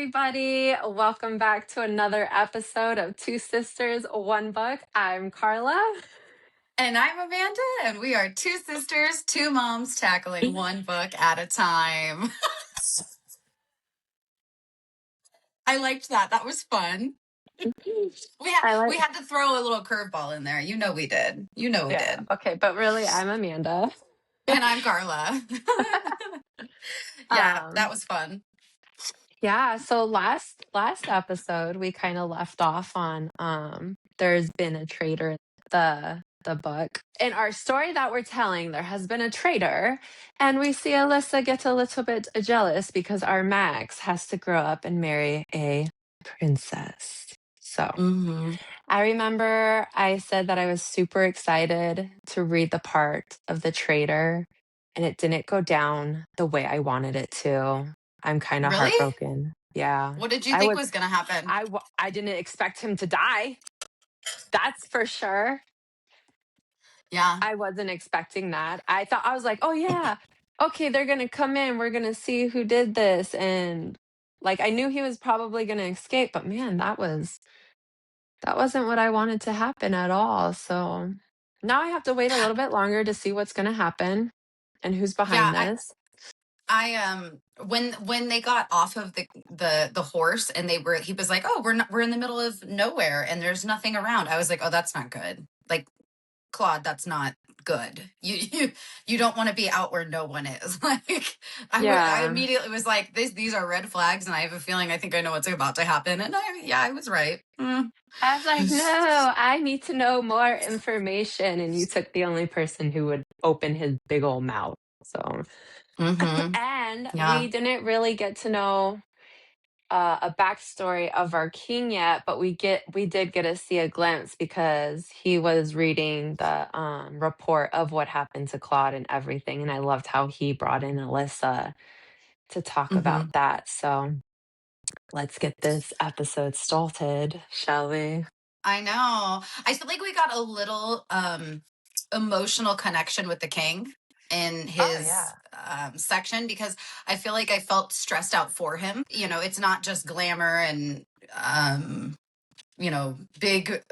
everybody. Welcome back to another episode of Two Sisters, One Book. I'm Carla. And I'm Amanda, and we are two sisters, two moms tackling one book at a time. I liked that. That was fun. We had to throw a little curveball in there. You know we did. We did. Okay, but really, I'm Amanda. And I'm Carla. Yeah, that was fun. Yeah, so last episode we kind of left off on there's been a traitor in the book. In our story that we're telling, there has been a traitor, and we see Alyssa get a little bit jealous because our Max has to grow up and marry a princess. So I remember I said that I was super excited to read the part of the traitor, and it didn't go down the way I wanted it to. I'm kind of Really? heartbroken. Yeah. What did you think was going to happen? I didn't expect him to die. That's for sure. Yeah. I wasn't expecting that. I was like, oh yeah, okay, they're going to come in. We're going to see who did this. And like, I knew he was probably going to escape, but man, that wasn't what I wanted to happen at all. So now I have to wait a little bit longer to see what's going to happen and who's behind this. I when they got off of the horse and he was like, oh, we're in the middle of nowhere and there's nothing around. I was like, oh, that's not good. Like, Claude, that's not good. You don't want to be out where no one is. Like, I immediately was like, these are red flags, and I have a feeling I think I know what's about to happen. And I was right. I was like, no, I need to know more information. And you took the only person who would open his big old mouth. So, and we didn't really get to know a backstory of our king yet, but we did get to see a glimpse because he was reading the report of what happened to Claude and everything, and I loved how he brought in Alyssa to talk about that. So let's get this episode started, shall we? I know. I feel like we got a little emotional connection with the king in his section, because I feel like I felt stressed out for him. You know, it's not just glamour and big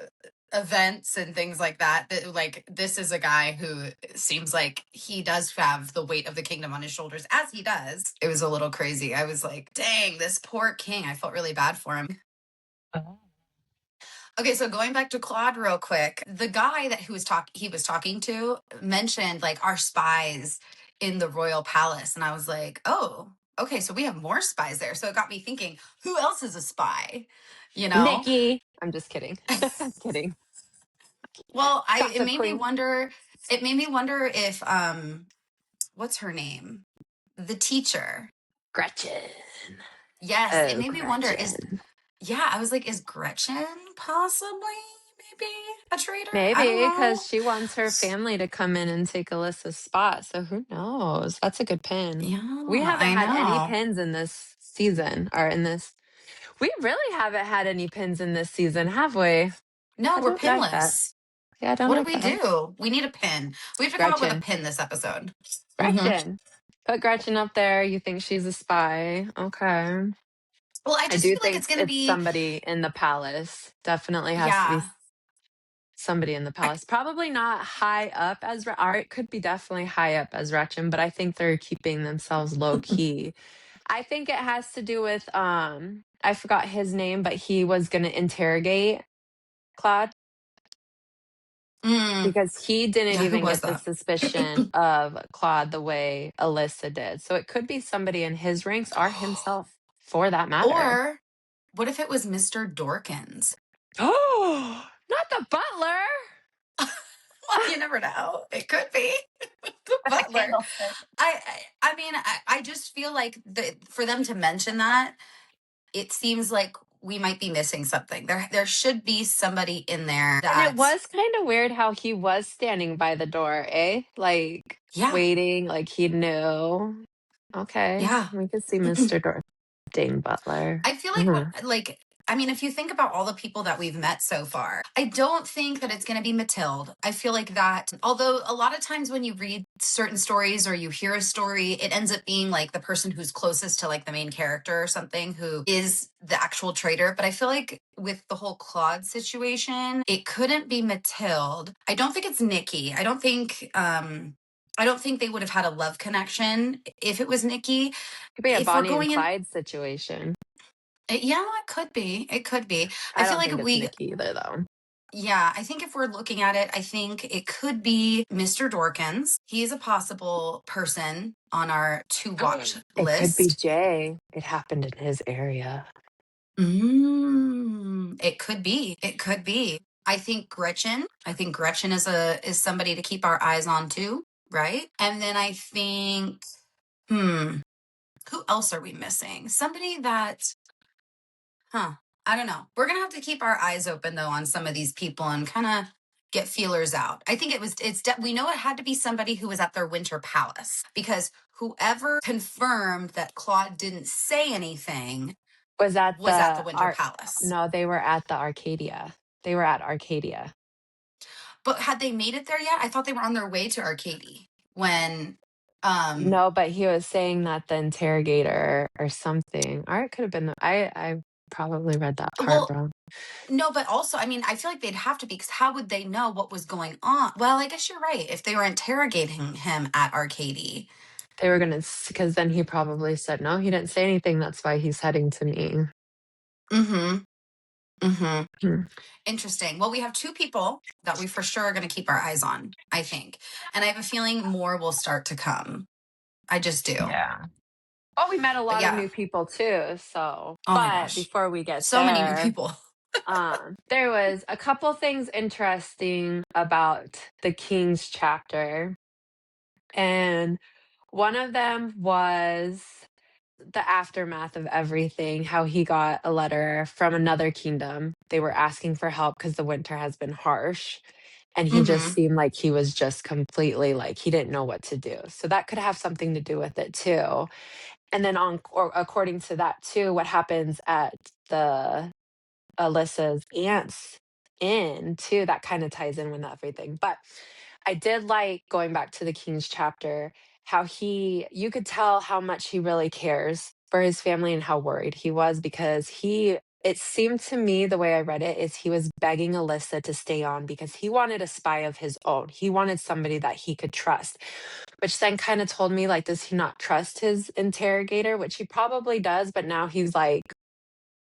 events and things like that. Like, this is a guy who seems like he does have the weight of the kingdom on his shoulders, as he does. It was a little crazy. I was like, dang, this poor king. I felt really bad for him. Okay, so going back to Claude real quick, the guy that he was talking to mentioned like our spies in the royal palace, and I was like, oh, okay, so we have more spies there. So it got me thinking, who else is a spy? You know, Nikki. I'm just kidding. I'm kidding. Well, it made me wonder. It made me wonder if what's her name? The teacher, Gretchen. Yes, it made me wonder. I was like, is Gretchen possibly maybe a traitor? Maybe because she wants her family to come in and take Alyssa's spot. So who knows? That's a good pin. Yeah, We haven't had any pins in this season, or in this. We really haven't had any pins in this season, have we? No, we're pinless. Like yeah, I don't. What do we do? We need a pin. We have to come up with a pin this episode. Gretchen. Put Gretchen up there. You think she's a spy? Okay. Well, I do think it's going to be somebody in the palace. Definitely has to be somebody in the palace. Probably not high up as, or it could be definitely high up as Gretchen, but I think they're keeping themselves low key. I think it has to do with I forgot his name, but he was going to interrogate Claude because he didn't even get the suspicion of Claude the way Alyssa did. So it could be somebody in his ranks or himself, for that matter. Or what if it was Mr. Dorkins? Oh, not the butler. Well, you never know. It could be the butler. I mean, I just feel like for them to mention that, it seems like we might be missing something. There should be somebody in there. And it was kind of weird how he was standing by the door, eh? Like, waiting, like he knew. Okay. Yeah. We could see Mr. Dang Butler. I feel like I mean, if you think about all the people that we've met so far, I don't think that it's going to be Mathilde. I feel like that, although a lot of times when you read certain stories or you hear a story, it ends up being like the person who's closest to like the main character or something who is the actual traitor. But I feel like with the whole Claude situation, it couldn't be Mathilde. I don't think it's Nikki. I don't think they would have had a love connection if it was Nikki. Could be a If we're Bonnie and going in, Clyde situation. yeah, it could be. It could be. I I feel don't like think it's Nikki either, though. yeah, I think if we're looking at it, I think it could be Mr. Dorkins. He's a possible person on our to watch It could be list. Jay. It happened in his area. It could be. It could be. I think Gretchen. I think Gretchen is somebody to keep our eyes on too, right? And then I think, who else are we missing? Somebody that I don't know. We're going to have to keep our eyes open though on some of these people and kind of get feelers out. I think we know it had to be somebody who was at their winter palace, because whoever confirmed that Claude didn't say anything Was at was at the the winter art. palace. No, they were at the Arcadia. They were at Arcadia. But had they made it there yet? I thought they were on their way to Arcady when No, but he was saying that the interrogator or something. Or it could have been I probably read that part well, wrong. no, but also, I mean, I feel like they'd have to be, because how would they know what was going on? Well, I guess you're right. If they were interrogating him at Arcady. They were gonna, because then he probably said, no, he didn't say anything. That's why he's heading to me. Mm-hmm. Mm-hmm. Hmm. Interesting. Well, we have two people that we for sure are going to keep our eyes on, I think. And I have a feeling more will start to come. I just do. Yeah. Oh, we met a But lot of yeah. new people too. So, Oh my but gosh. before we get So many new there, people. there was a couple things interesting about the King's chapter. And one of them was the aftermath of everything, how he got a letter from another kingdom. They were asking for help because the winter has been harsh. And he just Mm-hmm. seemed like he was just completely like he didn't know what to do. So that could have something to do with it too. And then according to that too, what happens at the Alyssa's aunt's inn too, that kind of ties in with everything. But I did like going back to the King's chapter, how you could tell how much he really cares for his family and how worried he was, because it seemed to me, the way I read it, is he was begging Alyssa to stay on because he wanted a spy of his own. He wanted somebody that he could trust, which then kind of told me, like, does he not trust his interrogator? Which he probably does, but now he's like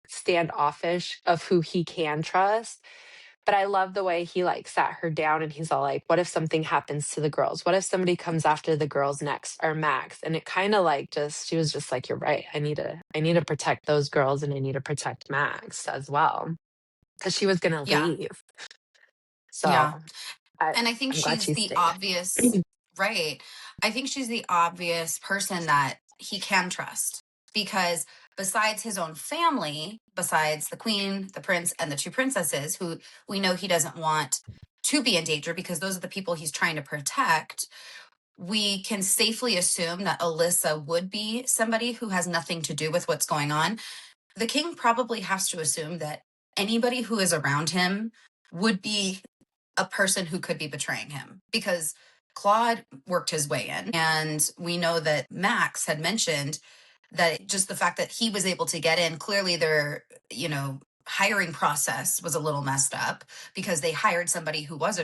standoffish of who he can trust. But I love the way he like sat her down and he's all like, what if something happens to the girls? What if somebody comes after the girls next, or Max? And it kind of like she was just like, you're right. I need to protect those girls, and I need to protect Max as well. Cause she was gonna Yeah. leave. Yeah. So And I think I'm glad she's she the stayed. obvious, right. I think she's the obvious person that he can trust, because besides his own family, besides the queen, the prince, and the two princesses, who we know he doesn't want to be in danger because those are the people he's trying to protect, we can safely assume that Alyssa would be somebody who has nothing to do with what's going on. The king probably has to assume that anybody who is around him would be a person who could be betraying him, because Claude worked his way in. And we know that Max had mentioned that just the fact that he was able to get in, clearly their, hiring process was a little messed up, because they hired somebody who was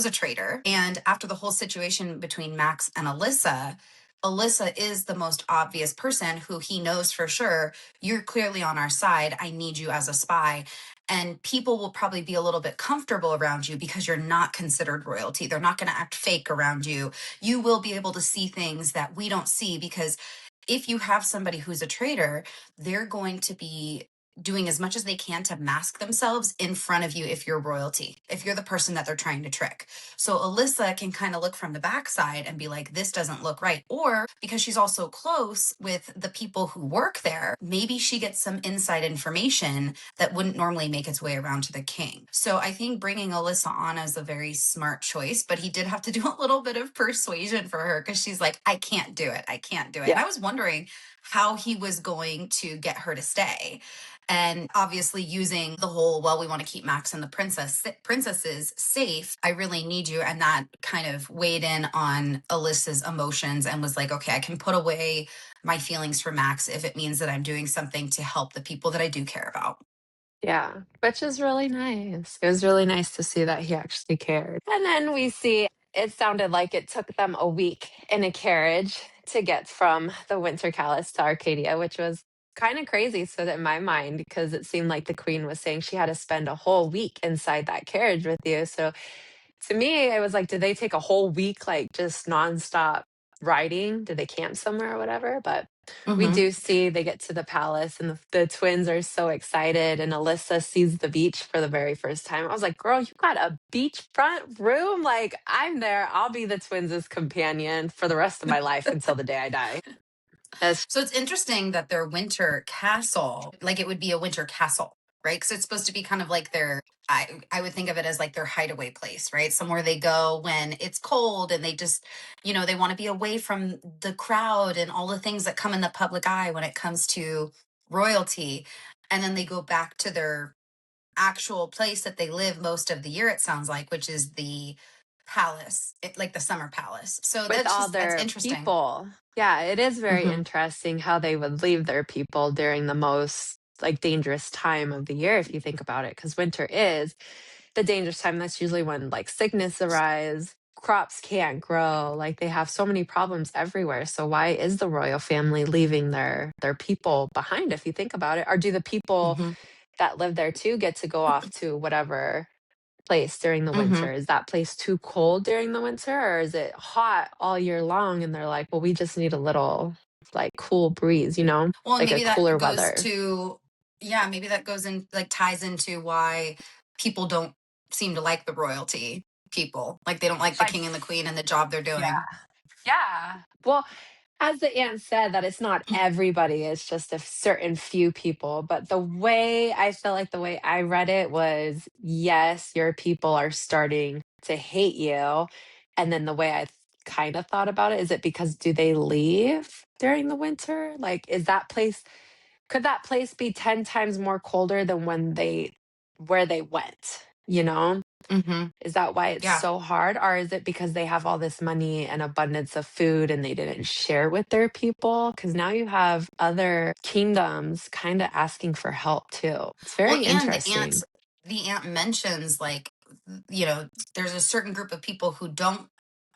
a traitor. And after the whole situation between Max and Alyssa is the most obvious person who he knows for sure, you're clearly on our side. I need you as a spy. And people will probably be a little bit comfortable around you because you're not considered royalty. They're not going to act fake around you. You will be able to see things that we don't see, because if you have somebody who's a traitor, they're going to be doing as much as they can to mask themselves in front of you if you're royalty, if you're the person that they're trying to trick. So Alyssa can kind of look from the backside and be like, this doesn't look right. Or because she's also close with the people who work there, maybe she gets some inside information that wouldn't normally make its way around to the king. So I think bringing Alyssa on is a very smart choice, but he did have to do a little bit of persuasion for her, because she's like, I can't do it. I can't do it. And Yeah. I was wondering how he was going to get her to stay. And obviously using the whole, well, we want to keep Max and the princesses safe. I really need you. And that kind of weighed in on Alyssa's emotions and was like, okay, I can put away my feelings for Max if it means that I'm doing something to help the people that I do care about. Yeah, which is really nice. It was really nice to see that he actually cared. And then we see it sounded like it took them a week in a carriage to get from the Winter Palace to Arcadia, which was kind of crazy. So that in my mind, because it seemed like the queen was saying she had to spend a whole week inside that carriage with you. So to me, I was like, did they take a whole week, like just nonstop riding? Did they camp somewhere or whatever? But we Mm-hmm. do see they get to the palace and the twins are so excited. And Alyssa sees the beach for the very first time. I was like, girl, you got a beachfront room? Like, I'm there. I'll be the twins' companion for the rest of my life until the day I die. That's So it's interesting that their winter castle, like it would be a winter castle, right? Because it's supposed to be kind of like their, I would think of it as like their hideaway place, right? Somewhere they go when it's cold and they just, they want to be away from the crowd and all the things that come in the public eye when it comes to royalty. And then they go back to their actual place that they live most of the year, it sounds like, which is the palace, like the summer palace. So with all that's their interesting. people. Yeah, it is very Mm-hmm. interesting how they would leave their people during the most like dangerous time of the year if you think about it, because winter is the dangerous time. That's usually when like sickness arise, crops can't grow, like they have so many problems everywhere. So why is the royal family leaving their people behind if you think about it? Or do the people Mm-hmm. that live there too get to go off to whatever place during the Mm-hmm. winter? Is that place too cold during the winter, or is it hot all year long and they're like, well, we just need a little like cool breeze, Well, and like a maybe that cooler goes weather? to, yeah, maybe that goes in, like, ties into why people don't seem to like the royalty people. Like, they don't like the Like, king and the queen and the job they're yeah. doing. Yeah. Well, as the aunt said, that it's not everybody, it's just a certain few people. But the way I feel like the way I read it was, yes, your people are starting to hate you. And then the way I kind of thought about it, is it because do they leave during the winter? Like, could that place be 10 times more colder than where they went? Mm-hmm. Is that why it's Yeah. so hard? Or is it because they have all this money and abundance of food and they didn't share with their people? Because now you have other kingdoms kind of asking for help too. It's Well, very and interesting. the aunt mentions, like, there's a certain group of people who don't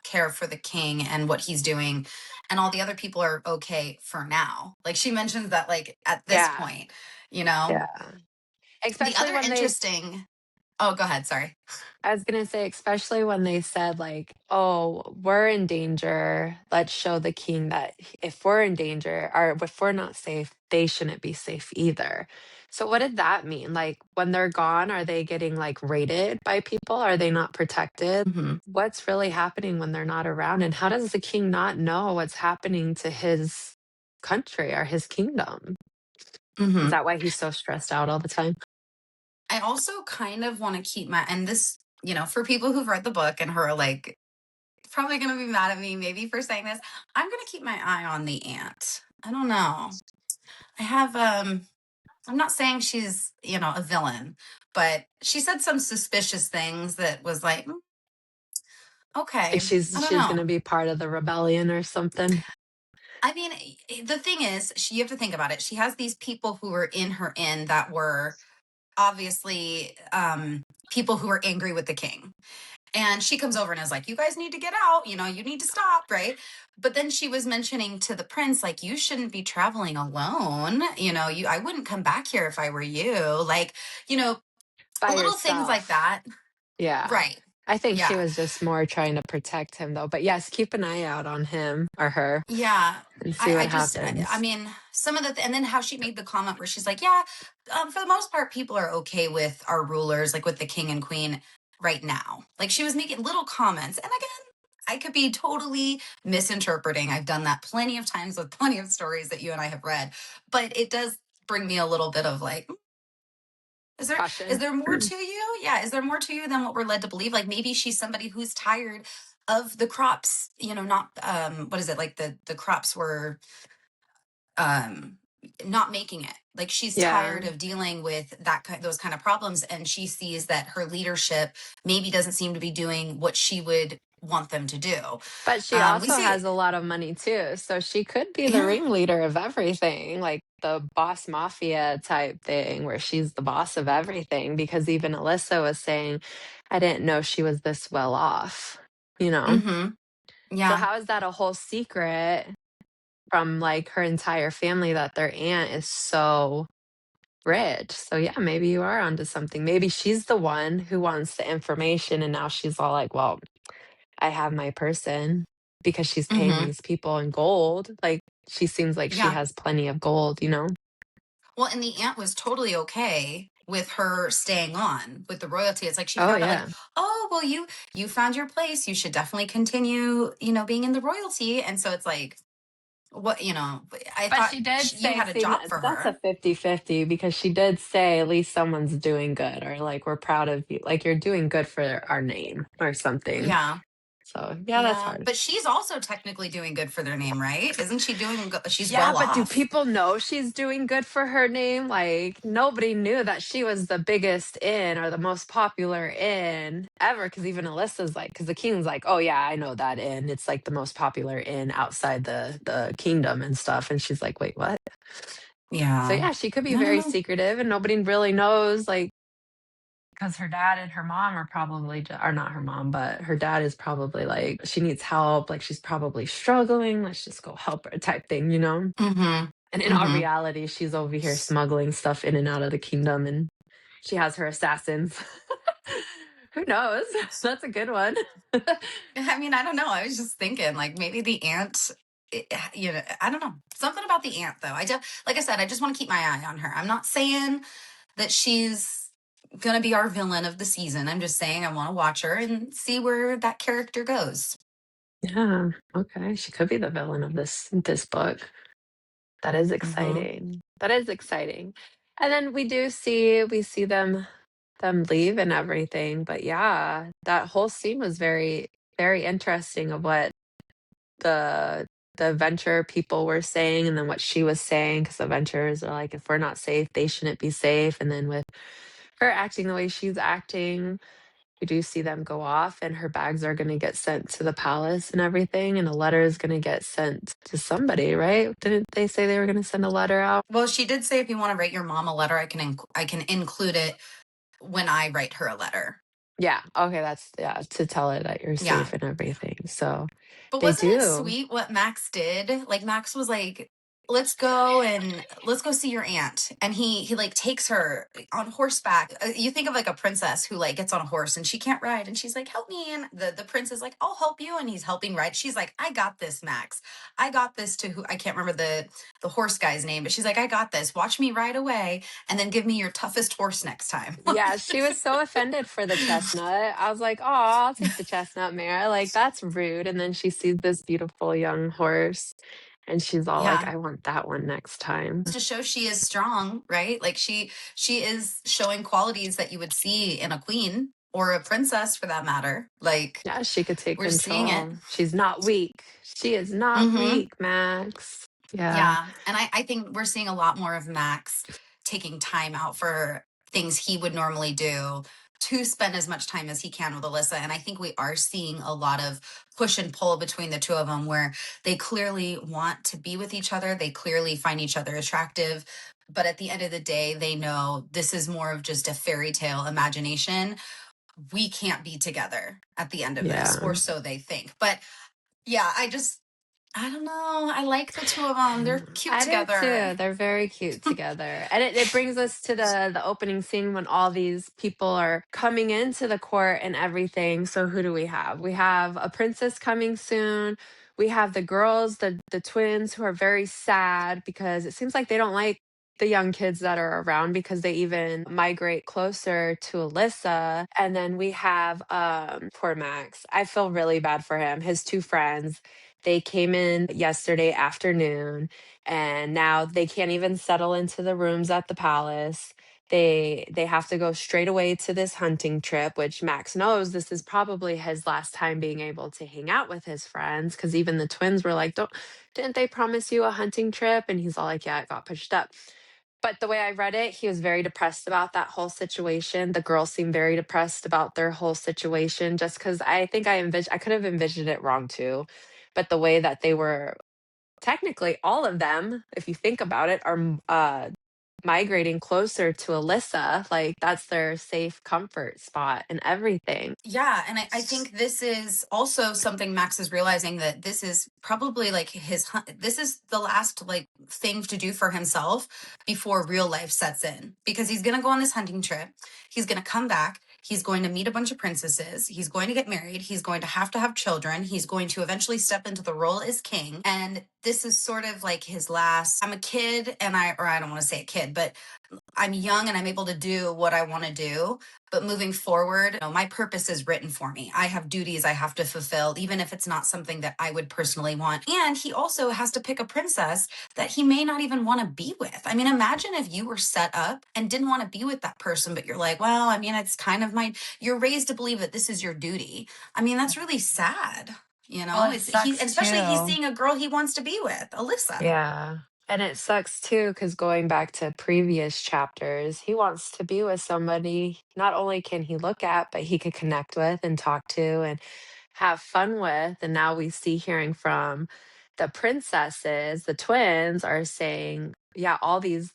care for the king and what he's doing, and all the other people are okay for now. Like, she mentions that, like, at this Yeah. point, you know. Yeah. The Especially other when they interesting, oh, go ahead, sorry. I was gonna say, especially when they said like, "Oh, we're in danger. Let's show the king that if we're in danger or if we're not safe, they shouldn't be safe either." So what did that mean? Like when they're gone, are they getting like raided by people? Are they not protected? Mm-hmm. What's really happening when they're not around? And how does the king not know what's happening to his country or his kingdom? Is Mm-hmm. that why he's so stressed out all the time? I also kind of want to keep and this, for people who've read the book and who are like probably going to be mad at me maybe for saying this, I'm going to keep my eye on the aunt. I don't know. I have, I'm not saying she's, a villain, but she said some suspicious things that was like, Like okay, I don't she's know. gonna be part of the rebellion or something? I mean, the thing is, you have to think about it. She has these people who were in her inn that were obviously people who were angry with the king. And she comes over and is like, you guys need to get out, you need to stop, right? But then she was mentioning to the prince, like, you shouldn't be traveling alone. I wouldn't come back here if I were you. Like, you know, By little things like yourself. that. Yeah. Right. I think she Yeah. was just more trying to protect him though. But yes, keep an eye out on him or her Yeah. and see I what just, I happens. mean, some of and then how she made the comment where she's like, yeah, for the most part, people are okay with our rulers, like with the king and queen right now. Like, she was making little comments. And again, I could be totally misinterpreting. I've done that plenty of times with plenty of stories that you and I have read, but it does bring me a little bit of like, is Caution. there more to you? Yeah, is there more to you than what we're led to believe? Like, maybe she's somebody who's tired of the crops, not what is it, like the crops were not making it. Like she's Yeah. tired of dealing with those kind of problems, and she sees that her leadership maybe doesn't seem to be doing what she would want them to do. But she We also see, has a lot of money too, so she could be the yeah, ringleader of everything, like the boss mafia type thing where she's the boss of everything because even Alyssa was saying, "I didn't know she was this well off," you know? mm-hmm, So yeah, how is that a whole secret from, like, her entire family that their aunt is so rich? So, yeah, maybe you are onto something. Maybe she's the one who wants the information, and now she's all like, "Well, I have my person," because she's paying mm-hmm, these people in gold. Like, she seems like she yeah. has plenty of gold, you know? Well, and the aunt was totally okay with her staying on with the royalty. It's like she Oh, found out, like, yeah. oh, well, you found your place. You should definitely continue, being in the royalty. And so it's like, what, I But thought she did you say, had a see, job for that's a her. 50-50 because she did say, "At least someone's doing good," or, like, "We're proud of you." Like, "You're doing good for our name," or something. Yeah. So, yeah, that's Yeah. hard. But she's also technically doing good for their name, right? Isn't she she's Yeah, well but do off. people know she's doing good for her name? Like, nobody knew that she was the biggest in or the most popular in ever. Because even Alyssa's like, because the king's like, "Oh yeah, I know that in. It's like the most popular in outside the kingdom and stuff." And she's like, "Wait, what?" So Yeah. yeah, she could be I don't very know. secretive, and nobody really knows. Like, because her dad and her mom are probably, are not her mom, but her dad is probably like, she needs help. Like, she's probably struggling. Let's just go help her type thing, you know? Mm-hmm. And in all Mm-hmm. reality, she's over here smuggling stuff in and out of the kingdom, and she has her assassins. Who knows? That's a good one. I mean, I don't know. I was just thinking, like, maybe the aunt, I don't know. Something about the aunt, though. Like I said, I just want to keep my eye on her. I'm not saying that she's going to be our villain of the season. I'm just saying I want to watch her and see where that character goes. Yeah. Okay. She could be the villain of this book. That is Mm-hmm. exciting. That is exciting. And then we see them leave and everything. But yeah, that whole scene was very, very interesting of what the the venture people were saying and then what she was saying because the ventures are like, if we're not safe, they shouldn't be safe. And then with her acting the way she's acting, we do see them go off and her bags are gonna get sent to the palace and everything, and a letter is gonna get sent to somebody, right? Didn't they say they were gonna send a letter out? Well, she did say if you want to write your mom a letter, I can include it when I write her a letter. Yeah, okay, that's, yeah, to tell her that you're Yeah. safe and everything. So But they wasn't it do. sweet what Max did? Like Max was like, let's go see your aunt." And he like takes her on horseback. You think of like a princess who like gets on a horse and she can't ride and she's like, "Help me." And the prince is like, "I'll help you." And he's helping ride. She's like, "I got this, Max. I got this." To who, I can't remember the horse guy's name, but she's like, "I got this. Watch me ride away and then give me your toughest horse next time." Yeah, she was so offended for the chestnut. I was like, "Oh, I'll take the chestnut mare." Like, that's rude. And then she sees this beautiful young horse and she's all like, Yeah. "I want that one next time." To show she is strong, right? Like she is showing qualities that you would see in a queen or a princess for that matter. Like Yeah, she could take we're seeing it. control. She's not weak. She is not Mm-hmm. weak, Max. Yeah. Yeah. And I think we're seeing a lot more of Max taking time out for things he would normally do to spend as much time as he can with Alyssa. And I think we are seeing a lot of push and pull between the two of them where they clearly want to be with each other. They clearly find each other attractive. But at the end of the day, they know this is more of just a fairy tale imagination. We can't be together at the end of this, Yeah. or so they think. But yeah, I don't know. I like the two of them. They're cute I do together. too. They're very cute together. And it brings us to the opening scene when all these people are coming into the court and everything. So who do we have? We have a princess coming soon. We have the girls, the twins who are very sad because it seems like they don't like the young kids that are around because they even migrate closer to Alyssa. And then we have poor Max. I feel really bad for him. His two friends, they came in yesterday afternoon and now they can't even settle into the rooms at the palace. They have to go straight away to this hunting trip, which Max knows this is probably his last time being able to hang out with his friends, because even the twins were like, "Don't didn't they promise you a hunting trip?" And he's all like, "Yeah, it got pushed up." But the way I read it, he was very depressed about that whole situation. The girls seemed very depressed about their whole situation, just because I think I could have envisioned it wrong too. But the way that they were, technically all of them, if you think about it, are migrating closer to Alyssa. Like that's their safe comfort spot and everything. Yeah, and I think this is also something Max is realizing, that this is probably like this is the last like thing to do for himself before real life sets in, because he's going to go on this hunting trip. He's going to come back. He's going to meet a bunch of princesses. He's going to get married. He's going to have children. He's going to eventually step into the role as king. And this is sort of like his last, I'm a kid and I don't want to say a kid, but I'm young and I'm able to do what I want to do. But moving forward, my purpose is written for me. I have duties I have to fulfill, even if it's not something that I would personally want. And he also has to pick a princess that he may not even want to be with. I mean, imagine if you were set up and didn't want to be with that person, but you're like, well, I mean, it's kind of you're raised to believe that this is your duty. I mean, that's really sad. Well, it It's he, sucks especially he's too. seeing a girl he wants to be with, Alyssa. Yeah. And it sucks too, because going back to previous chapters, he wants to be with somebody not only can he look at, but he could connect with and talk to and have fun with. And now we see, hearing from the princesses, the twins are saying, yeah, all these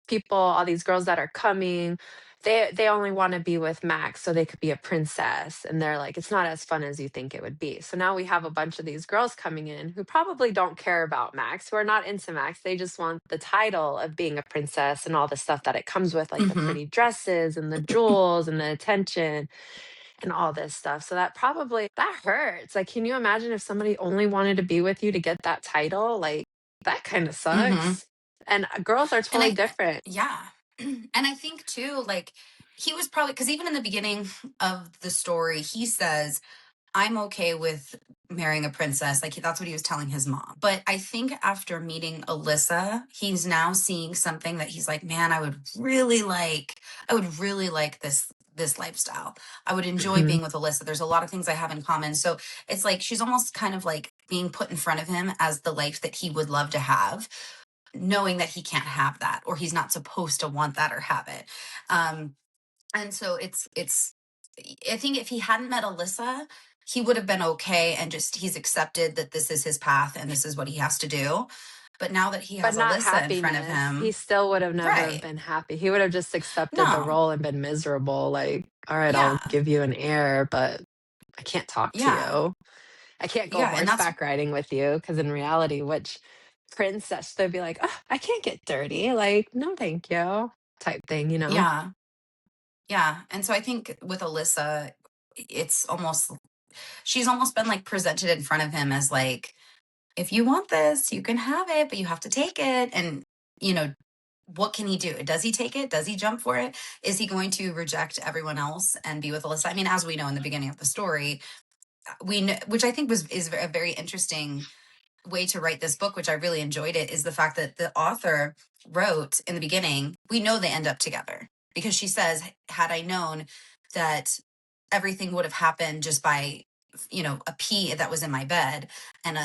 people, all these girls that are coming, they only want to be with Max so they could be a princess. And they're like, it's not as fun as you think it would be. So now we have a bunch of these girls coming in who probably don't care about Max, who are not into Max. They just want the title of being a princess and all the stuff that it comes with, like the Mm-hmm. pretty dresses and the jewels and the attention and all this stuff. So that hurts. Like, can you imagine if somebody only wanted to be with you to get that title? Like, that kind of Mm-hmm. sucks. And girls are And totally different. yeah. And I think too, like, he was probably, because even in the beginning of the story, he says, I'm okay with marrying a princess. Like, that's what he was telling his mom. But I think after meeting Alyssa, he's now seeing something that he's like, man, I would really like this lifestyle. I would enjoy Mhm. being with Alyssa. There's a lot of things I have in common. So it's like she's almost kind of like being put in front of him as the life that he would love to have, knowing that he can't have that, or he's not supposed to want that or have it. And so it's I think if he hadn't met Alyssa, he would have been okay, and just he's accepted that this is his path and this is what he has to do. But now that he But has not Alyssa in front of happiness. He him, still would have never have right? been happy. He would have just accepted the No, role and been miserable. Like, all right, I'll yeah, give you an heir, but I can't talk to yeah, you. I can't go yeah, and that's horseback riding with you, because in reality, which princess they'd be like, oh, I can't get dirty. Like, no, thank you, type thing, you know? yeah, yeah. And so I think with Alyssa, it's almost she's almost been like presented in front of him as like, if you want this, you can have it, but you have to take it. And, you know, what can he do? Does he take it? Does he jump for it? Is he going to reject everyone else and be with Alyssa? I mean, as we know in the beginning of the story, we know, which I think is a very interesting way to write this book, which I really enjoyed it, is the fact that the author wrote in the beginning, we know they end up together, because she says, had I known that everything would have happened just by, a pea that was in my bed and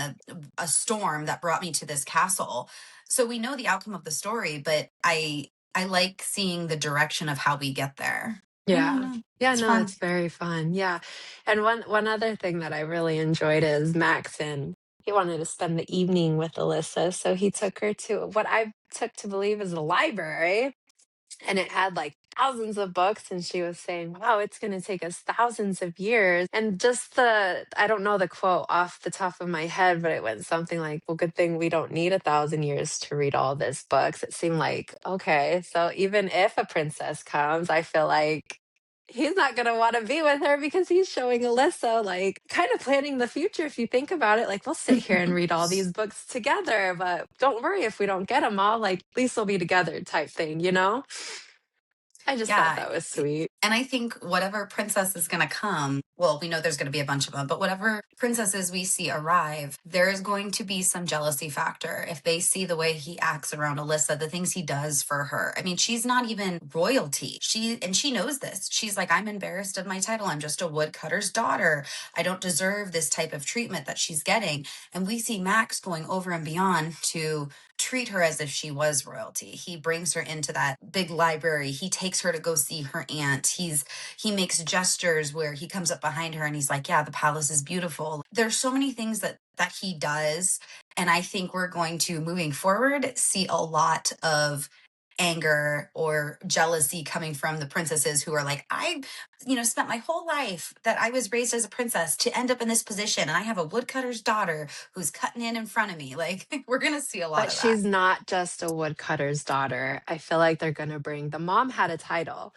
a storm that brought me to this castle. So we know the outcome of the story, but I like seeing the direction of how we get there. I don't Yeah. know. Yeah, It's no, fun. it's very fun. Yeah. And one other thing that I really enjoyed is Max, and he wanted to spend the evening with Alyssa, so he took her to what I took to believe is a library, and it had like thousands of books, and she was saying, wow, it's going to take us thousands of years. And just I don't know the quote off the top of my head, but it went something like, well, good thing we don't need 1,000 years to read all these books. It seemed like, okay, so even if a princess comes, I feel like he's not going to want to be with her, because he's showing Alyssa, like, kind of planning the future. If you think about it, like, we'll sit here and read all these books together, but don't worry if we don't get them all, like, at least we'll be together, type thing, you know? I just thought Yeah. that was sweet. And I think whatever princess is going to come, well, we know there's going to be a bunch of them, but whatever princesses we see arrive, there is going to be some jealousy factor if they see the way he acts around Alyssa, the things he does for her. I mean, she's not even royalty. She knows this. She's like, I'm embarrassed of my title. I'm just a woodcutter's daughter. I don't deserve this type of treatment that she's getting. And we see Max going over and beyond to treat her as if she was royalty. He brings her into that big library. He takes her to go see her aunt. He makes gestures where he comes up behind her and he's like, yeah, the palace is beautiful. There's so many things that he does, and I think we're going to, moving forward, see a lot of anger or jealousy coming from the princesses who are like, I spent my whole life that I was raised as a princess to end up in this position, and I have a woodcutter's daughter who's cutting in front of me. Like, we're gonna see a lot But of that. she's not just a woodcutter's daughter. I feel like they're going to bring the mom had a title.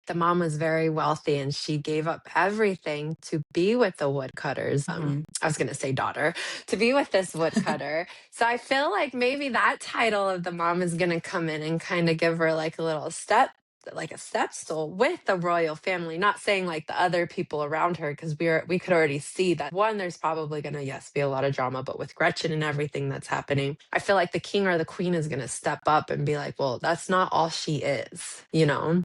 The mom was very wealthy and she gave up everything to be with the woodcutters. I was going to say daughter, to be with this woodcutter. So I feel like maybe that title of the mom is going to come in and kind of give her like a little step, like a step stool with the royal family. Not saying like the other people around her, because we could already see that one, there's probably going to, yes, be a lot of drama, but with Gretchen and everything that's happening, I feel like the king or the queen is going to step up and be like, well, that's not all she is, you know?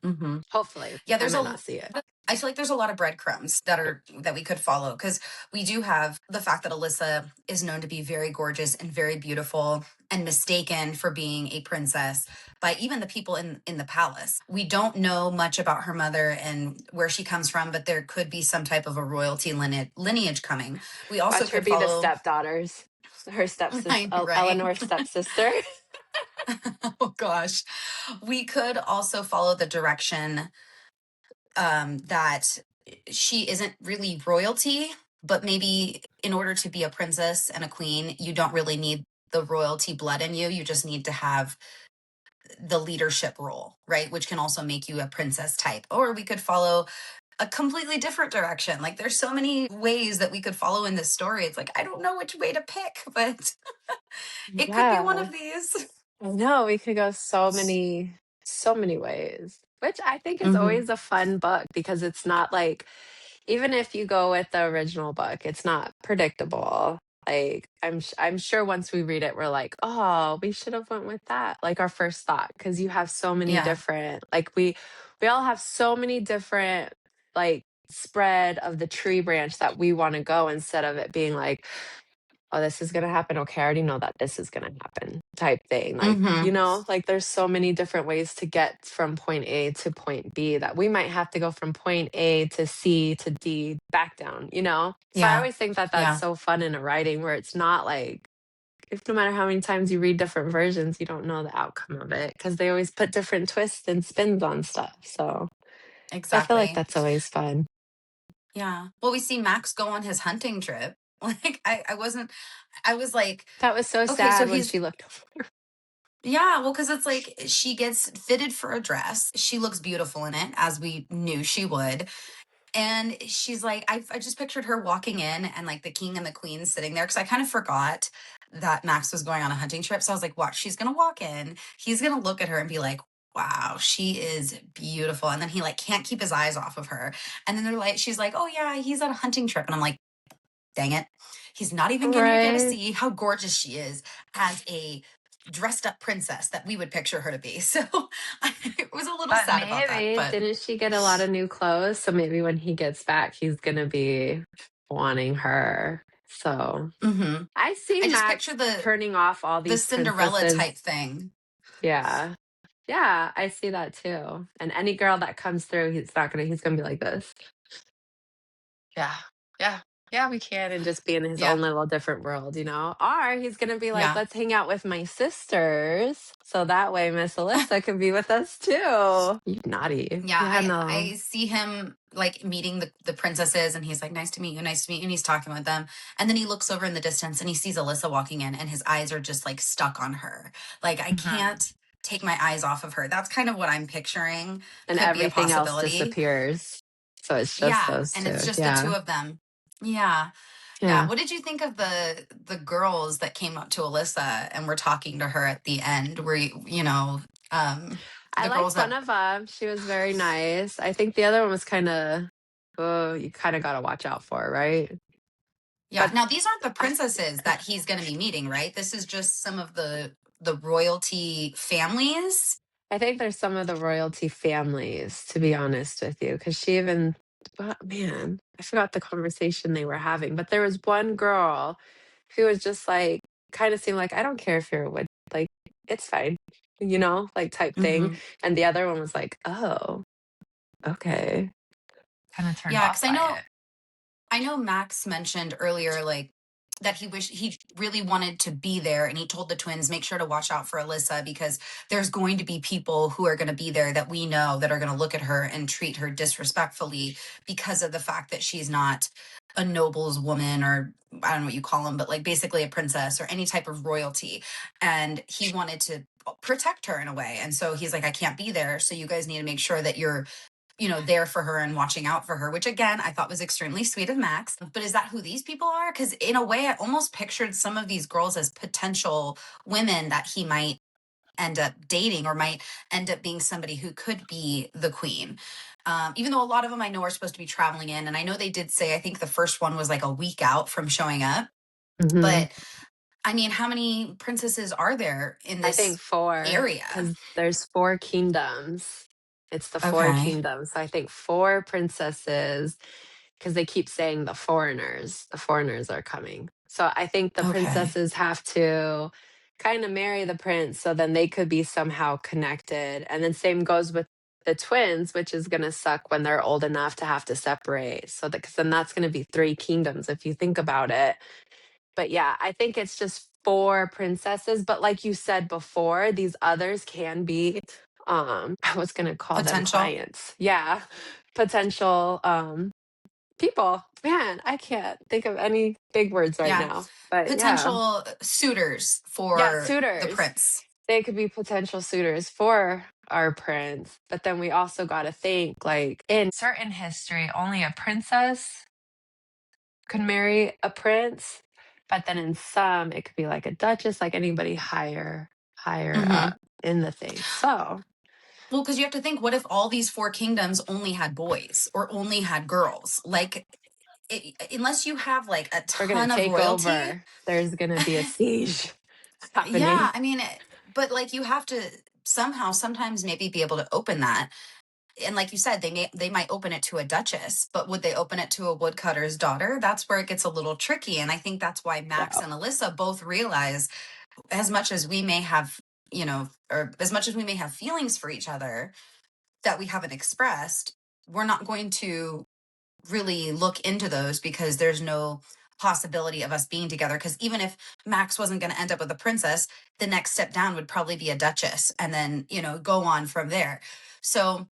Mm-hmm. Hopefully. Yeah, I might not see it. I feel like there's a lot of breadcrumbs that we could follow, because we do have the fact that Alyssa is known to be very gorgeous and very beautiful and mistaken for being a princess by even the people in the palace. We don't know much about her mother and where she comes from, but there could be some type of a royalty lineage coming. We also Watch her could be the follow. stepdaughters, her stepsister, Right. Eleanor's stepsister. Oh gosh. We could also follow the direction that she isn't really royalty, but maybe in order to be a princess and a queen, you don't really need the royalty blood in you. You just need to have the leadership role, right? Which can also make you a princess type. Or we could follow a completely different direction. Like, there's so many ways that we could follow in this story. It's like, I don't know which way to pick, but it could be one Yeah. of these. I know we could go so many ways, which I think is Mm-hmm. always a fun book because it's not like, even if you go with the original book, it's not predictable. Like I'm sure once we read it, we're like, oh, we should have went with that. Like our first thought, because you have so many Yeah. different, like we all have so many different like spread of the tree branch that we want to go, instead of it being like, oh, this is going to happen. Okay, I already know that this is going to happen type thing. Like, Mm-hmm. like there's so many different ways to get from point A to point B that we might have to go from point A to C to D back down? So I Yeah. always think that that's Yeah. so fun in a writing where it's not like, if no matter how many times you read different versions, you don't know the outcome of it because they always put different twists and spins on stuff. So I feel like Exactly. that's always fun. Yeah. Well, we see Max go on his hunting trip. Like, I was like, That was so okay, so sad when he's, she looked over. yeah, well, because it's like she gets fitted for a dress. She looks beautiful in it, as we knew she would. And she's like, I just pictured her walking in and like the king and the queen sitting there, because I kind of forgot that Max was going on a hunting trip. So I was like, watch, she's going to walk in. He's going to look at her and be like, wow, she is beautiful. And then he like can't keep his eyes off of her. And then she's like, oh yeah, he's on a hunting trip. And I'm like, dang it. He's not even going to get to Right. see how gorgeous she is as a dressed up princess that we would picture her to be. So I was a little But sad about that. maybe, But didn't she get a lot of new clothes? So maybe when he gets back, he's going to be wanting her. So mhm. I see I just Max picture turning off all the these Cinderella type princesses. thing. Yeah. Yeah, I see that too. And any girl that comes through, he's going to be like this. Yeah. Yeah. Yeah, we can, and just be in his Yeah. own little different world? Or he's gonna be like, Yeah. let's hang out with my sisters. So that way Miss Alyssa can be with us too. You naughty. Yeah. Yeah, I no. see him like meeting the princesses, and he's like, nice to meet you, nice to meet you. And he's talking with them. And then he looks over in the distance and he sees Alyssa walking in, and his eyes are just like stuck on her. Like, I Mhm. can't take my eyes off of her. That's kind of what I'm picturing And could be a everything else possibility. disappears. So it's just Yeah. those And it's two. just the two Yeah. of them. Yeah. Yeah. Yeah. What did you think of the girls that came up to Alyssa and were talking to her at the end? Were you, um I liked one of them. She was very nice. I think the other one was kind of, oh, you kind of got to watch out for, right? Yeah. But now these aren't the princesses that he's going to be meeting, right? This is just some of the royalty families. I think there's some of the royalty families, to be honest with you, because she even, man, I forgot the conversation they were having, but there was one girl who was just like, kind of seemed like, I don't care if you're a witch, like, it's fine, like type thing. And the other one was like, oh, okay. Kind of turned off by it. I know Max mentioned earlier, like, that he really wanted to be there, and he told the twins, make sure to watch out for Alyssa, because there's going to be people who are going to be there that we know that are going to look at her and treat her disrespectfully because of the fact that she's not a noble's woman, or I don't know what you call them, but like basically a princess or any type of royalty. And he wanted to protect her in a way. And so he's like, I can't be there. So you guys need to make sure that you're there for her and watching out for her, which again, I thought was extremely sweet of Max. But is that who these people are? Because in a way, I almost pictured some of these girls as potential women that he might end up dating, or might end up being somebody who could be the queen. Even though a lot of them I know are supposed to be traveling in. And I know they did say, I think the first one was like a week out from showing up. But I mean, how many princesses are there in this area? I think 4, because there's 4 kingdoms. It's the 4 kingdoms. So I think 4 princesses, because they keep saying the foreigners. The foreigners are coming. So I think the princesses have to kind of marry the prince, so then they could be somehow connected. And then same goes with the twins, which is going to suck when they're old enough to have to separate. So because then that's going to be 3 kingdoms if you think about it. But yeah, I think it's just 4 princesses. But like you said before, these others can be, I was going to call them clients. Yeah. Potential people. Man, I can't think of any big words right now. But potential suitors for the prince. They could be potential suitors for our prince. But then we also got to think, like, in certain history, only a princess could marry a prince. But then in some, it could be like a duchess, like anybody higher up in the thing. So, well, because you have to think, what if all these 4 kingdoms only had boys or only had girls? Like, unless you have like a ton of royalty, over. There's going to be a siege happening. Yeah, I mean, but like you have to somehow, sometimes maybe be able to open that. And like you said, they might open it to a duchess, but would they open it to a woodcutter's daughter? That's where it gets a little tricky. And I think that's why Max and Alyssa both realize, as much as we may have, or as much as we may have feelings for each other that we haven't expressed, we're not going to really look into those, because there's no possibility of us being together. Because even if Max wasn't going to end up with a princess, the next step down would probably be a duchess, and then go on from there. So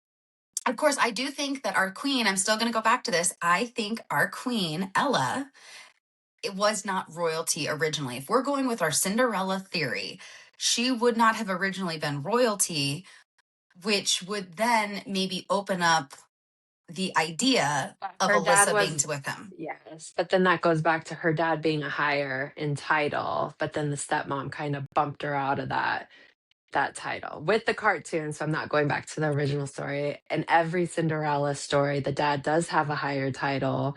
of course, I do think that our queen, I'm still going to go back to this, I think our queen Ella, it was not royalty originally. If we're going with our Cinderella theory, she would not have originally been royalty, which would then maybe open up the idea of Alyssa being with him. Yes, but then that goes back to her dad being a higher in title, but then the stepmom kind of bumped her out of that title with the cartoon. So I'm not going back to the original story. In every Cinderella story, the dad does have a higher title,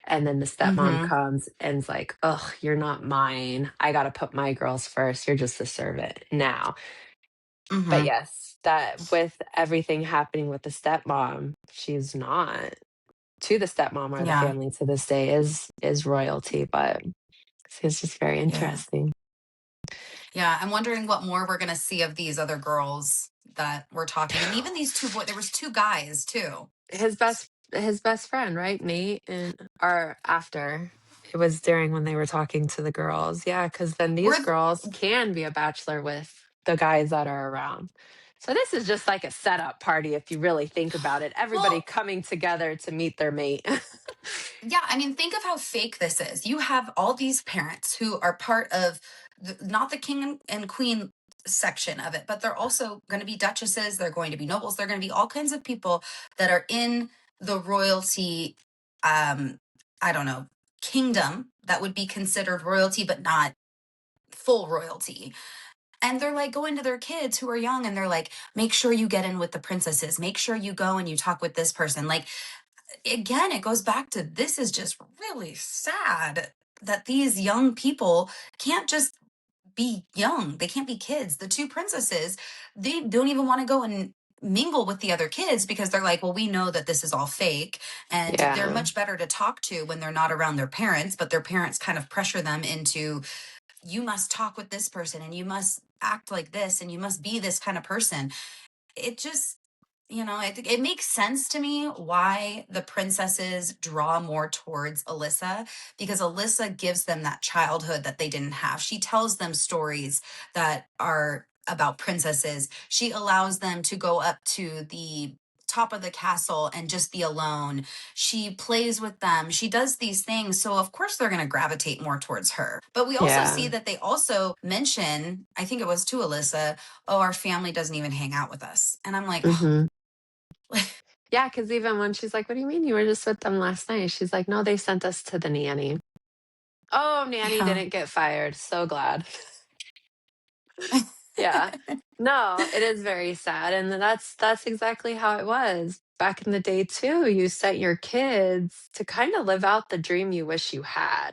and then the stepmom comes and's like, "Ugh, you're not mine. I got to put my girls first. You're just a servant now." But yes, that with everything happening with the stepmom, she's not to the stepmom or the family to this day is royalty. But it's just very interesting. Yeah, I'm wondering what more we're going to see of these other girls that we're talking, and even these 2 boys. There was 2 guys too. His best friend, right, Nate, or after. It was during when they were talking to the girls. Yeah, because then these girls can be a bachelor with the guys that are around. So this is just like a setup party, if you really think about it. Everybody coming together to meet their mate. Yeah, I mean, think of how fake this is. You have all these parents who are part of not the king and queen section of it, but they're also going to be duchesses, they're going to be nobles, they're going to be all kinds of people that are in the royalty, I don't know, kingdom that would be considered royalty, but not full royalty. And they're like going to their kids who are young and they're like, make sure you get in with the princesses. Make sure you go and you talk with this person. Like, again, it goes back to this is just really sad that these young people can't just be young. They can't be kids. The two princesses, they don't even want to go and mingle with the other kids because they're like, well, we know that this is all fake. And they're Yeah. much better to talk to when they're not around their parents, but their parents kind of pressure them into, you must talk with this person and you must act like this and you must be this kind of person. It just, it makes sense to me why the princesses draw more towards Alyssa, because Alyssa gives them that childhood that they didn't have. She tells them stories that are about princesses. She allows them to go up to the top of the castle and just be alone. She plays with them. She does these things. So, of course, they're going to gravitate more towards her. But we also see Yeah. that they also mention, I think it was to Alyssa, oh, our family doesn't even hang out with us. And I'm like, Mhm. Yeah, because even when she's like, "What do you mean you were just with them last night?" She's like, "No, they sent us to the nanny." Oh, nanny yeah. didn't get fired. So glad. Yeah. No, it is very sad, and that's exactly how it was. Back in the day too, you sent your kids to kinda live out the dream you wish you had.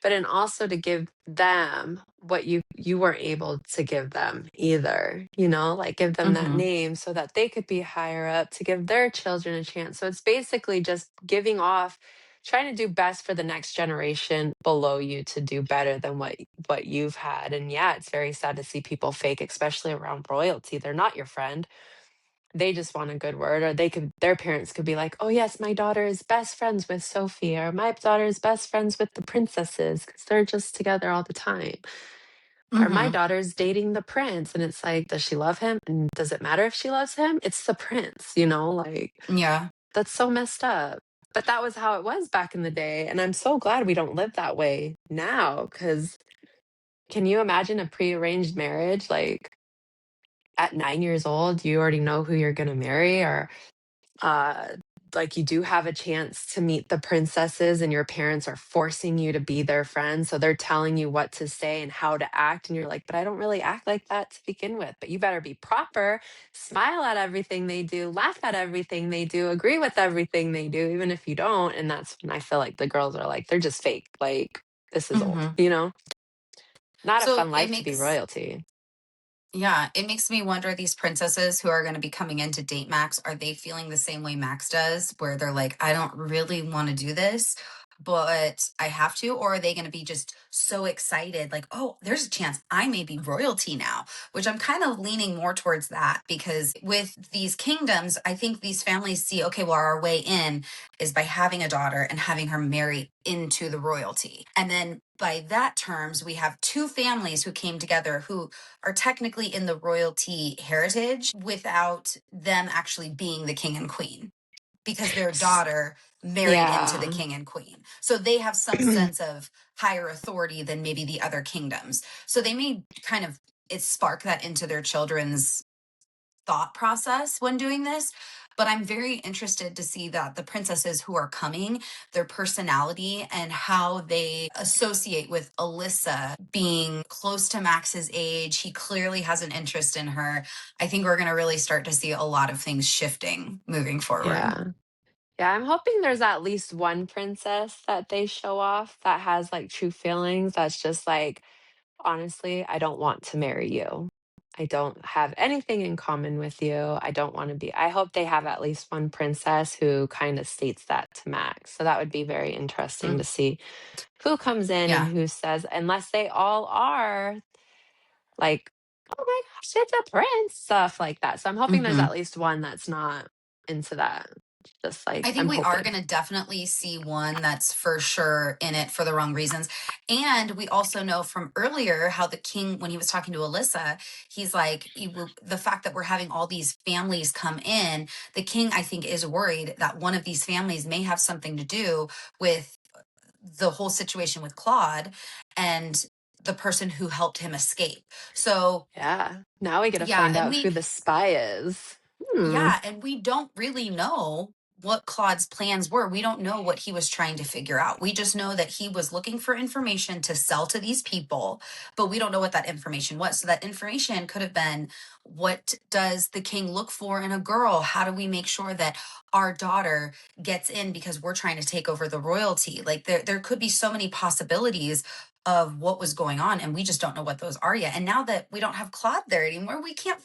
But and also to give them what you weren't able to give them either, like give them that hmm name so that they could be higher up to give their children a chance. So it's basically just giving off, trying to do best for the next generation below you to do better than what you've had. And yeah, it's very sad to see people fake, especially around royalty. They're not your friend. They just want a good word, or their parents could be like, "Oh yes, my daughter is best friends with Sophie," or "My daughter is best friends with the princesses because they're just together all the time." Or "My hmm daughter's dating the prince," and it's like, does she love him? And does it matter if she loves him? It's the prince, like Yeah. that's so messed up. But that was how it was back in the day, and I'm so glad we don't live that way now. Because can you imagine a prearranged marriage? Like at 9 years old, you already know who you're gonna marry, or uh like you do have a chance to meet the princesses and your parents are forcing you to be their friend, so they're telling you what to say and how to act, and you're like, but I don't really act like that to begin with. But you better be proper, smile at everything they do, laugh at everything they do, agree with everything they do, even if you don't. And that's when I feel like the girls are like, they're just fake, like this is old, hmm not a So fun it life to be makes royalty. Yeah, it makes me wonder, these princesses who are going to be coming in to date Max, are they feeling the same way Max does, where they're like, I don't really want to do this, but I have to? Or are they going to be just so excited, like, oh, there's a chance I may be royalty now? Which I'm kind of leaning more towards that, because with these kingdoms, I think these families see, okay, well, our way in is by having a daughter and having her marry into the royalty. And then by that terms, we have two families who came together who are technically in the royalty heritage without them actually being the king and queen, because their S- daughter married into the yeah. king and queen. So they have some sense of higher authority than maybe the other kingdoms. So they may kind of spark that into their children's thought process when doing this. But I'm very interested to see that the princesses who are coming, their personality and how they associate with Alyssa being close to Max's age. He clearly has an interest in her. I think we're going to really start to see a lot of things shifting moving forward. Yeah. Yeah, I'm hoping there's at least one princess that they show off that has like true feelings. That's just like, honestly, I don't want to marry you. I don't have anything in common with you. I don't want to be. I hope they have at least one princess who kind of states that to Max. So that would be very interesting Mm, to see who comes in and yeah. who says, unless they all are like, oh my gosh, it's a prince, stuff like that. So I'm hoping there's hmm at least one that's not into that. Just I like, think I'm we are hoping. going to definitely see one that's for sure in it for the wrong reasons. And we also know from earlier how the king, when he was talking to Alyssa, he's like, the fact that we're having all these families come in, the king, I think, is worried that one of these families may have something to do with the whole situation with Claude and the person who helped him escape. So, Yeah. Now we get to yeah. find And out who the spy is. Hmm. yeah, and we don't really know what Claude's plans were. We don't know what he was trying to figure out. We just know that he was looking for information to sell to these people, but we don't know what that information was. So that information could have been, what does the king look for in a girl? How do we make sure that our daughter gets in because we're trying to take over the royalty? Like there could be so many possibilities of what was going on, and we just don't know what those are yet. And now that we don't have Claude there anymore, we can't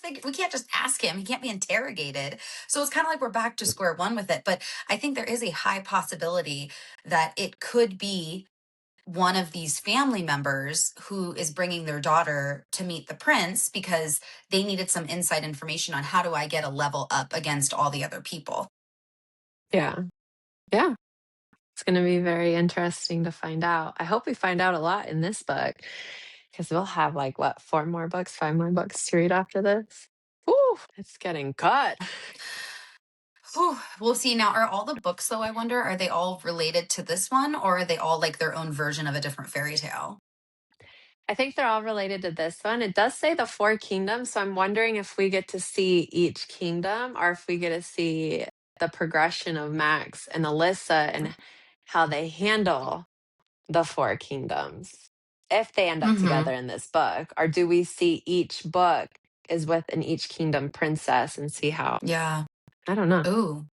just ask him. He can't be interrogated. So it's kind of like we're back to square one with it. But I think there is a high possibility that it could be one of these family members who is bringing their daughter to meet the prince because they needed some inside information on, how do I get a level up against all the other people? Yeah. Yeah. It's going to be very interesting to find out. I hope we find out a lot in this book, because we'll have like, what, 4 more books, 5 more books to read after this. Ooh, it's getting cut. Whew, we'll see. Now, are all the books, though, I wonder, are they all related to this one, or are they all like their own version of a different fairy tale? I think they're all related to this one. It does say the 4 kingdoms, so I'm wondering if we get to see each kingdom, or if we get to see the progression of Max and Alyssa and how they handle the 4 kingdoms, if they end up together in this book. Or do we see each book is with an each kingdom princess and see how? Yeah. I don't know. Ooh,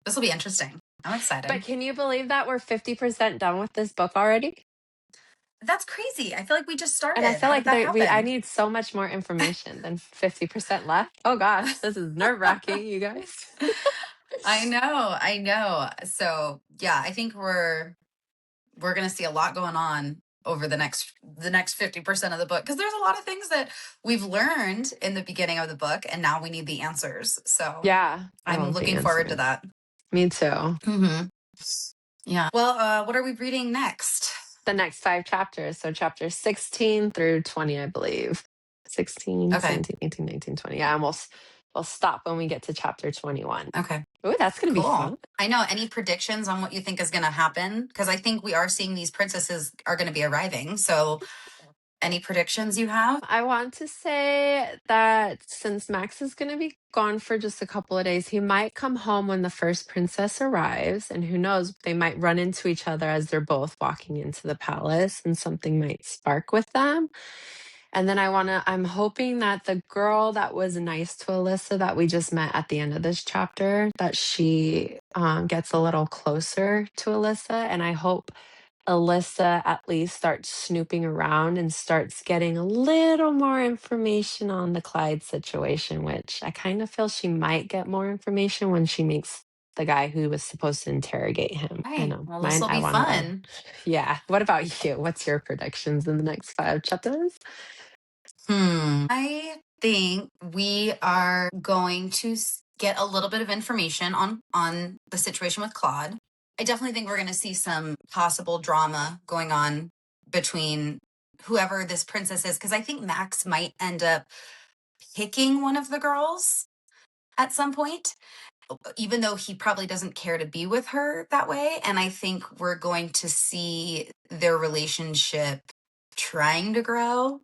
this will be interesting. I'm excited. But can you believe that we're 50% done with this book already? That's crazy. I feel like we just started. And I feel How like did that happen? I need so much more information than 50% left. Oh gosh, this is nerve-wracking, you guys. I know. So yeah, I think we're gonna see a lot going on over the next 50% of the book, because there's a lot of things that we've learned in the beginning of the book, and now we need the answers. So Yeah, I I'm want the looking forward to answers. that. Me too. Yeah. Well, what are we reading next? The next 5 chapters. So chapters 16 through 20, I believe. 16, Okay. 17, 18, 19, 20. Yeah, and we'll stop when we get to chapter 21. Okay. Ooh, that's gonna be fun. I know. Any predictions on what you think is going to happen? Because I think we are seeing these princesses are going to be arriving. So any predictions you have? I want to say that since Max is going to be gone for just a couple of days, he might come home when the first princess arrives. And who knows, they might run into each other as they're both walking into the palace, and something might spark with them. And then I'm hoping that the girl that was nice to Alyssa that we just met at the end of this chapter, that she gets a little closer to Alyssa. And I hope Alyssa at least starts snooping around and starts getting a little more information on the Clyde situation, which I kind of feel she might get more information when she meets the guy who was supposed to interrogate him. I Right. know. Well, this Mine, will I be want to. fun. Yeah. What about you? What's your predictions in the next 5 chapters? I think we are going to get a little bit of information on the situation with Claude. I definitely think we're going to see some possible drama going on between whoever this princess is, because I think Max might end up picking one of the girls at some point, even though he probably doesn't care to be with her that way. And I think we're going to see their relationship trying to grow.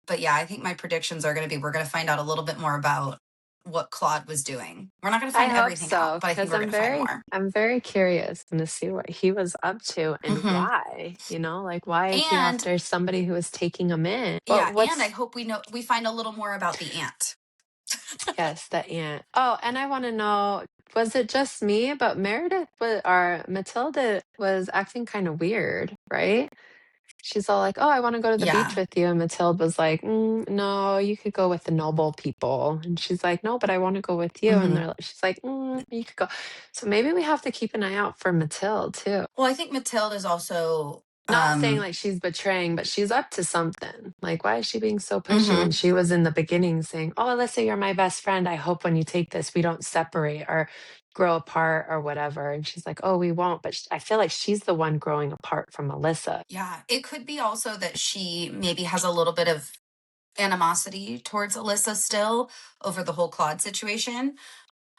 But yeah, I think my predictions are going to be, we're going to find out a little bit more about what Claude was doing. We're not going to I find hope everything out, so, but I think because we're going to find more. I'm very curious to see what he was up to and why. Like, why is he And after somebody who is taking him in? yeah, and I What's hope we find a little more about the aunt. Yes, the aunt. Oh, and I want to know, was it just me, but Meredith or Matilda was acting kind of weird, right? She's all like, "Oh, I want to go to the beach Yeah. with you," and Matilda was like, "No, you could go with the noble people." And she's like, "No, but I want to go with you." And she's like, "You could go." So maybe we have to keep an eye out for Matilda too. Well, I think Matilda is also Not saying like she's betraying, but she's up to something. Like, why is she being so pushy when she was in the beginning saying, "Oh, Alyssa, you're my best friend. I hope when you take this, we don't separate or grow apart or whatever." And she's like, "Oh, we won't." But I feel like she's the one growing apart from Alyssa. Yeah, it could be also that she maybe has a little bit of animosity towards Alyssa still over the whole Claude situation.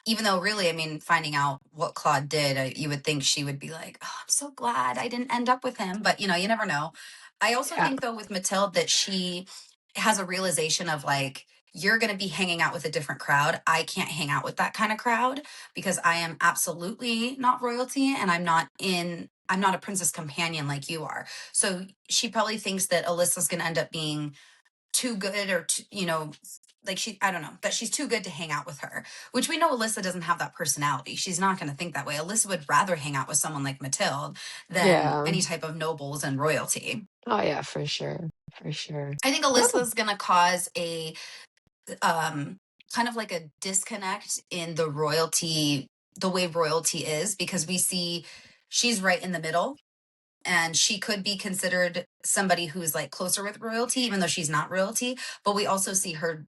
Even though, really, I mean, finding out what Claude did, you would think she would be like, "Oh, I'm so glad I didn't end up with him." But, you never know. I also Yeah. think, though, with Mathilde, that she has a realization of like, you're going to be hanging out with a different crowd. I can't hang out with that kind of crowd because I am absolutely not royalty, and I'm not a princess companion like you are. So she probably thinks that Alyssa's going to end up being too good, or like I don't know, that she's too good to hang out with her, which we know Alyssa doesn't have that personality. She's not going to think that way. Alyssa would rather hang out with someone like Mathilde than any type of nobles and royalty. Oh yeah, for sure. For sure. I think Alyssa's going to cause a kind of like a disconnect in the way royalty is, because we see she's right in the middle, and she could be considered somebody who's like closer with royalty, even though she's not royalty. But we also see her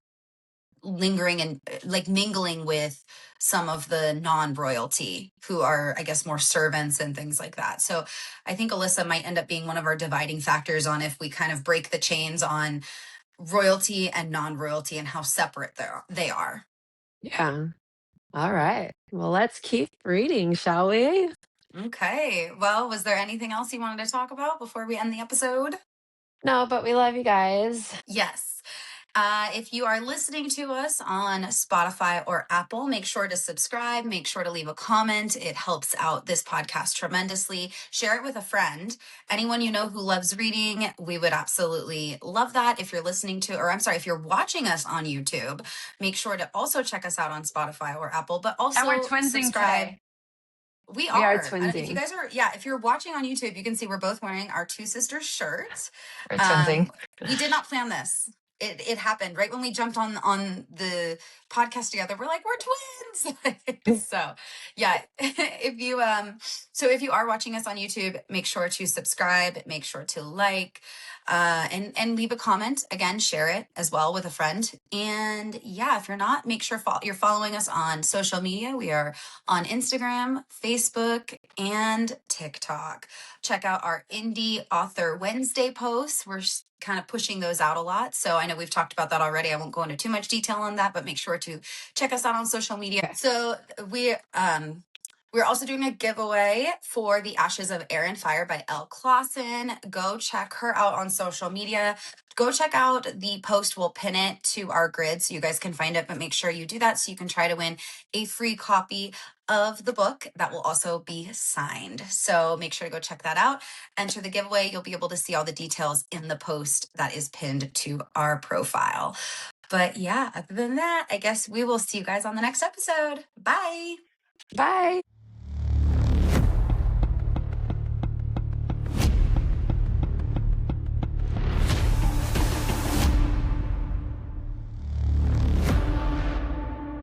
lingering and like mingling with some of the non-royalty who are, I guess, more servants and things like that. So I think Alyssa might end up being one of our dividing factors on if we kind of break the chains on royalty and non-royalty and how separate they are. Yeah. All right. Well, let's keep reading, shall we? Okay. Well, was there anything else you wanted to talk about before we end the episode? No, but we love you guys. Yes. If you are listening to us on Spotify or Apple, make sure to subscribe, make sure to leave a comment. It helps out this podcast tremendously. Share it with a friend. Anyone you know who loves reading, we would absolutely love that. If you're if you're watching us on YouTube, make sure to also check us out on Spotify or Apple, but also And we're twinsing subscribe. today. We are are. twinsing. If you guys are, if you're watching on YouTube, you can see we're both wearing our two sisters shirts. We're twinsing. We did not plan this. It happened right when we jumped on the podcast together. We're like, we're twins. So yeah, if you are watching us on YouTube, make sure to subscribe, make sure to like, and leave a comment. Again, share it as well with a friend. And yeah, if you're not, make sure you're following us on social media. We are on Instagram, Facebook, and TikTok. Check out our Indie Author Wednesday posts. We're kind of pushing those out a lot. So I know we've talked about that already. I won't go into too much detail on that, but make sure to check us out on social media. Okay. So we're also doing a giveaway for The Ashes of Air and Fire by Elle Clausen. Go check her out on social media. Go check out the post. We'll pin it to our grid so you guys can find it, but make sure you do that so you can try to win a free copy of the book that will also be signed. So make sure to go check that out. Enter the giveaway. You'll be able to see all the details in the post that is pinned to our profile. But yeah, other than that, I guess we will see you guys on the next episode. Bye. Bye.